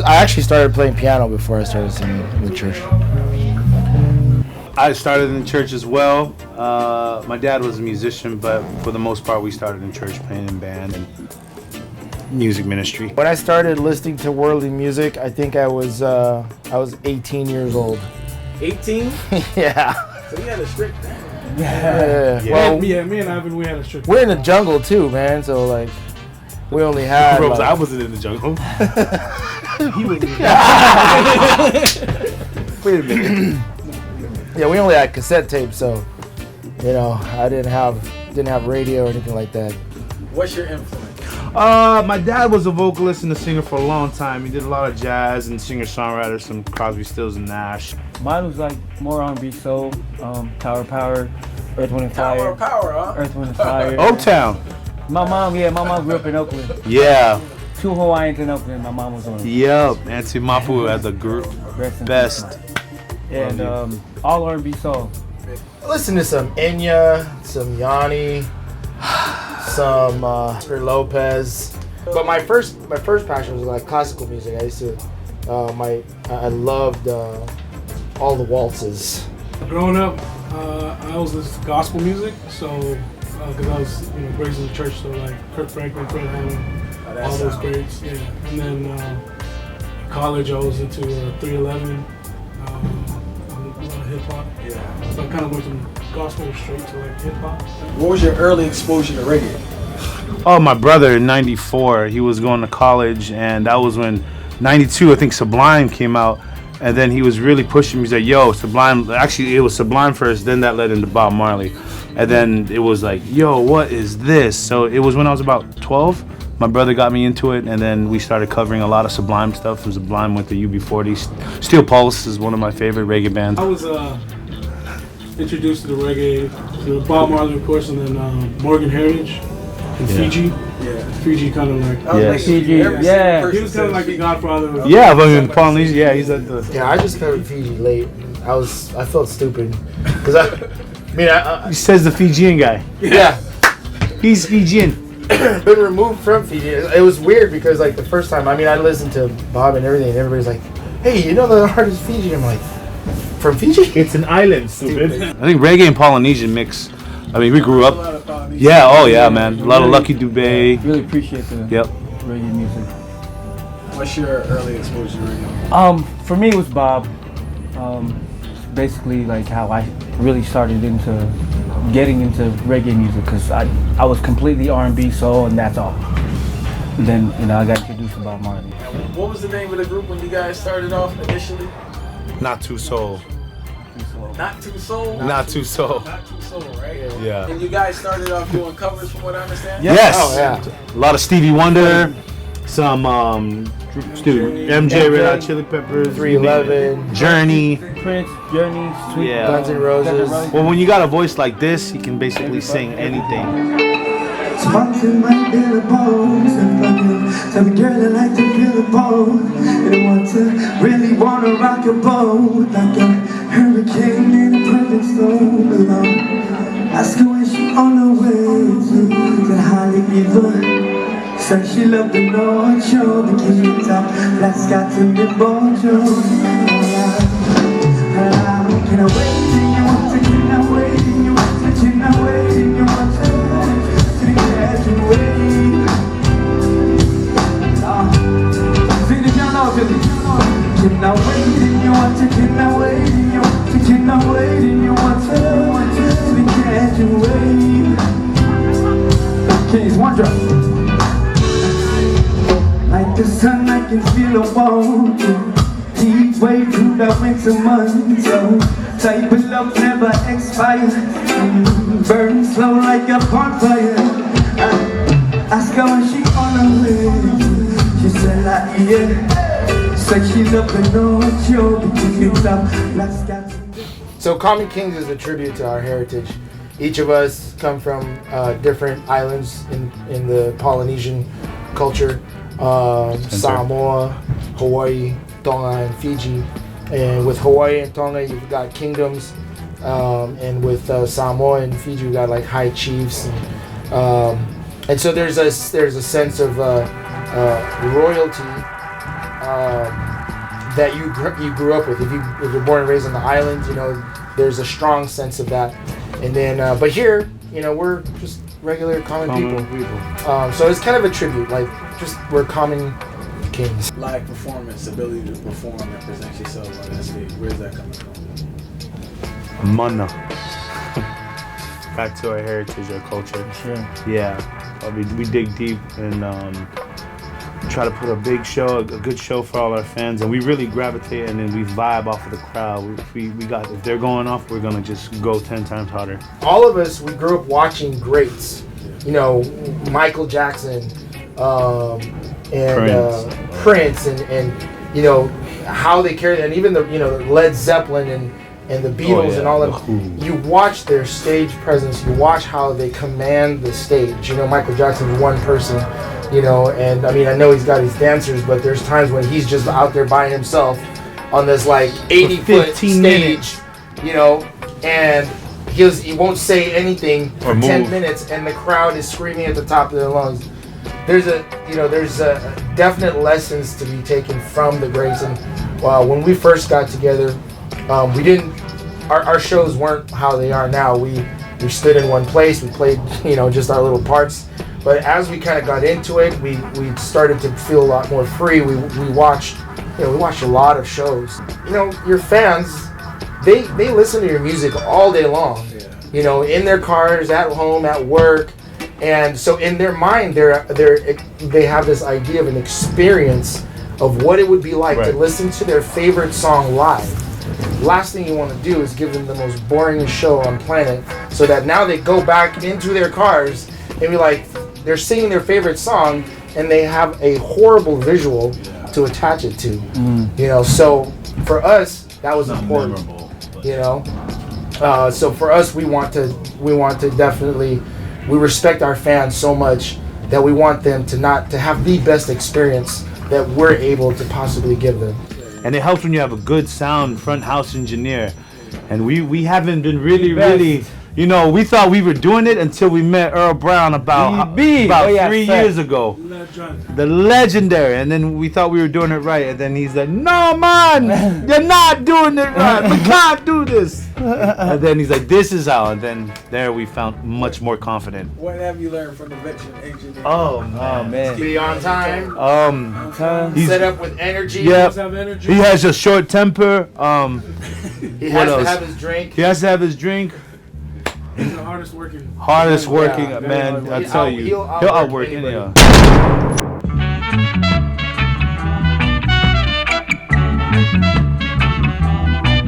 I actually started playing piano before I started singing in the church. I started in the church as well. My dad was a musician, but for the most part, we started in church, playing in band and music ministry. When I started listening to worldly music, I think I was 18 years old. 18? Yeah. So you had a strict. Yeah. Well, me and Ivan, we had a strict. We're in the jungle too, man. So like, we only had. Like, I wasn't in the jungle. He was. Wait a minute. Yeah, we only had cassette tapes, so I didn't have radio or anything like that. What's your influence? My dad was a vocalist and a singer for a long time. He did a lot of jazz and singer-songwriter, some Crosby, Stills, and Nash. Mine was like more R&B soul, Tower Power, Earth, Wind, and Fire. Tower Power, huh? Earth, Wind, and Fire. O-Town. My mom grew up in Oakland. Yeah. 2 Hawaiians in Oakland. My mom was on it. Yep. Auntie Mapu had the best. And all R&B soul. I listened to some Enya, some Yanni, some Oscar Lopez. But my first passion was like classical music. I used to, I loved all the waltzes. Growing up, I was listening to gospel music, so because I was raised in the church, so like Kirk Franklin, Fred Hammond, all those greats. Yeah. And then in college, I was into 311. Hip hop. Yeah. So I kind of went from gospel straight to like hip hop. What was your early exposure to reggae? Oh, my brother in '94, he was going to college, and that was when '92, I think Sublime came out, and then he was really pushing me. He's like, yo, Sublime, actually it was Sublime first, then that led into Bob Marley. And then it was like, yo, what is this? So it was when I was about 12. My brother got me into it, and then we started covering a lot of Sublime stuff. Sublime went to UB40. Steel Pulse is one of my favorite reggae bands. I was introduced to the reggae through Bob Marley, of course, and then Morgan Heritage and Fiji. Yeah. Fiji kind of like. Yeah. Fiji, yeah. He was kind of like the godfather of. Yeah, but in Polynesia, yeah, he's at the. Yeah, I just covered Fiji late. I felt stupid because I He says the Fijian guy. yeah. He's Fijian. Been removed from Fiji. It was weird because like the first time, I listened to Bob and everything, and everybody's like, "Hey, you know the artist Fiji?" I'm like, "From Fiji?" It's an island, stupid. I think reggae and Polynesian mix. I mean, we grew A up. lot of Polynesian. Yeah, oh yeah, man. A lot of Lucky Dubé. Really appreciate the Yep. reggae music. What's your early exposure to reggae? For me, it was Bob. Basically, like how I really started getting into reggae music, because I was completely R&B soul, and that's all. And then I got introduced to Bob Marley. What was the name of the group when you guys started off initially? Not Too Soul. Not Too Soul? Not Too Soul. Not Too Soul, right? Yeah. And you guys started off doing covers from what I understand? Yes. Oh yeah. A lot of Stevie Wonder, some MJ, Red Hot Chili Peppers, 311, Journey. Prince, Journey, Sweet, Yeah. Guns N' Roses. Well, when you got a voice like this, you can basically sing anything. Sparking my daily bones and fucking tell me, girl, I like to feel the bone. And really wanna rock a boat like a hurricane in a perfect storm. Alone. Ask her when she on her way to the Hollywood. Said she loved the North Shore, bikini top, black Scott and the Bonjour. Can I wait till you want to? Can I wait till you want to? Can I wait till you want to? Till you graduate. Sing the piano, Billy. Can I wait till you want to? Can I wait till you want to? Can I wait till you want to? Till you graduate. Kings, one drop. Like the sun, I can feel a warmth. Heat wave through the winter months. So type of love never expires. Burn slow like a bonfire. Ask her when she on her way. She said like yeah. Said she loved the North Shore because it's up. Let's get. So Common Kings is a tribute to our heritage. Each of us come from different islands in the Polynesian culture. Samoa, Hawaii, Tonga, and Fiji. And with Hawaii and Tonga, you've got kingdoms. And with Samoa and Fiji, we got like high chiefs. And so there's a sense of royalty that you grew up with. If you're born and raised on the islands, you know, there's a strong sense of that. And then, but here, you know, we're just regular common people. So it's kind of a tribute, like just we're common kings. Live performance, ability to perform and present yourself on that stage. Where's that coming from? Mana. Back to our heritage, our culture. Sure. Yeah, we dig deep and try to put a big show, a good show for all our fans, and we really gravitate and then we vibe off of the crowd. We got, if they're going off, we're gonna just go 10 times harder. All of us, we grew up watching greats, you know, Michael Jackson, and Prince, and you know how they carried, and even the Led Zeppelin and the Beatles and all of them. You watch their stage presence. You watch how they command the stage. You know, Michael Jackson's one person. You know, and I mean, I know he's got his dancers, but there's times when he's just out there by himself on this like 80-foot stage, minutes. you know, and he won't say anything for 10 minutes, and the crowd is screaming at the top of their lungs. There's definite lessons to be taken from the greats, and when we first got together, we didn't. Our shows weren't how they are now. We stood in one place. We played, you know, just our little parts. But as we kind of got into it, we started to feel a lot more free. We watched a lot of shows. You know, your fans, they listen to your music all day long. Yeah. You know, in their cars, at home, at work, and so in their mind, they have this idea of an experience of what it would be like to listen to their favorite song live. Last thing you want to do is give them the most boring show on planet, so that now they go back into their cars and be like, they're singing their favorite song and they have a horrible visual to attach it to. You know, so for us that was important. You know, so for us we want to definitely, we respect our fans so much that we want them to have the best experience that we're able to possibly give them. And it helps when you have a good sound front house engineer. And we haven't been really, you know, we thought we were doing it until we met Earl Brown about 3 years ago. The legendary. And then we thought we were doing it right. And then he's like, no, man, you're not doing it right. We can't do this. And then he's like, this is how. And then there we found much more confident. What have you learned from the veteran engineer? Oh, man. Be on time. He's set up with energy. Yeah. He has a short temper. He has to have his drink. He has to have his drink. He's the hardest working. Man. I tell you, he'll outwork any.